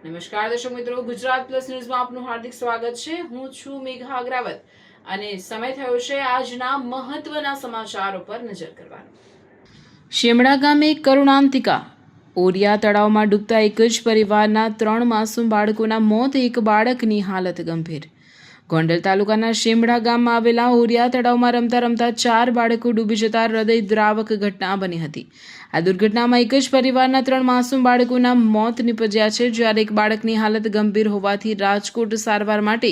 નમસ્કાર દર્શક મિત્રો, ગુજરાત પ્લસ ન્યૂઝમાં આપનું હાર્દિક સ્વાગત છે। હું છું મેઘા અગ્રાવત અને સમય થયો છે આજના મહત્વના સમાચારો પર નજર કરવાનો। શેમડા ગામે કરુણાંતિકા ઓરિયા તળાવમાં ડૂબતા એક જ પરિવારના 3 માસૂમ બાળકોના મોત, એક બાળકની હાલત ગંભીર। ગોંડલ તાલુકાના શેમડા ગામમાં આવેલા ઓરિયા તળાવમાં રમતા રમતા 4 બાળકો ડૂબી જતા હૃદયદ્રાવક ઘટના બની હતી। આ દુર્ઘટનામાં એક જ પરિવારના 3 માસૂમ બાળકોના મોત નીપજ્યા છે, જ્યારે એક બાળકની હાલત ગંભીર હોવાથી રાજકોટ સારવાર માટે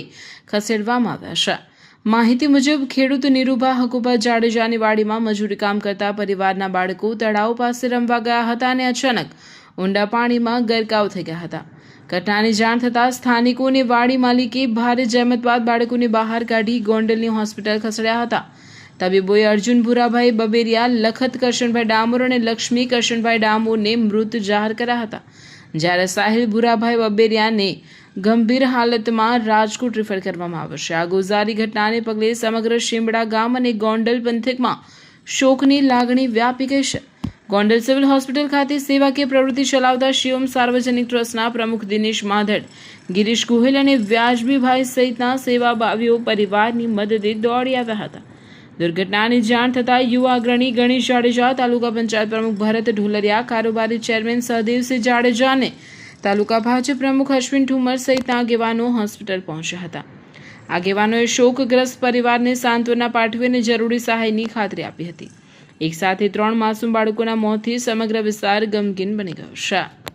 ખસેડવામાં આવ્યા છે। માહિતી મુજબ ખેડૂત નીરુભા હકુભા જાડેજાની વાડીમાં મજૂરી કામ કરતા પરિવારના બાળકો તળાવ પાસે રમવા ગયા હતા અને અચાનક ઊંડા પાણીમાં ગરકાવ થઈ ગયા હતા। ઘટનાની જાણ થતાં સ્થાનિકોને વાડી માલિકે ભારે જહેમત બાદ બાળકોને બહાર કાઢી ગોંડલની હોસ્પિટલ ખસેડ્યા હતા। તબીબોએ અર્જુન ભુરાભાઈ બબેરિયા, લખત કરશનભાઈ ડામોર અને લક્ષ્મી કરશનભાઈ ડામોરને મૃત જાહેર કર્યા હતા, જ્યારે સાહિલ ભુરાભાઈ બબેરિયાને ગંભીર હાલતમાં રાજકોટ રેફર કરવામાં આવ્યો છે। આ ગોઝારી ઘટનાને પગલે સમગ્ર શેમડા ગામ અને ગોંડલ પંથકમાં શોકની લાગણી વ્યાપી ગઈ છે। ગોંડલ સિવિલ હોસ્પિટલ ખાતે સેવાકીય પ્રવૃત્તિ ચલાવતા શિવમ સાર્વજનિક ટ્રસ્ટના પ્રમુખ દિનેશ માધડ, ગિરીશ ગોહિલ અને વ્યાજબીભાઈ સહિતના સેવાભાવીઓ પરિવારની મદદે દોડી આવ્યા હતા। દુર્ઘટનાની જાણ થતાં યુવા અગ્રણી ગણેશ જાડેજા, તાલુકા પંચાયત પ્રમુખ ભરત ઢોલરિયા, કારોબારી ચેરમેન સહદેવસિંહ જાડેજા અને તાલુકા ભાજપ પ્રમુખ અશ્વિન ઠુમર સહિતના આગેવાનો હોસ્પિટલ પહોંચ્યા હતા। આગેવાનોએ શોકગ્રસ્ત પરિવારને સાંત્વના પાઠવી અને જરૂરી સહાયની ખાતરી આપી હતી। એક સાથે 3 માસૂમ બાળકોના મોતથી સમગ્ર વિસ્તાર ગમગીન બની ગયો છે।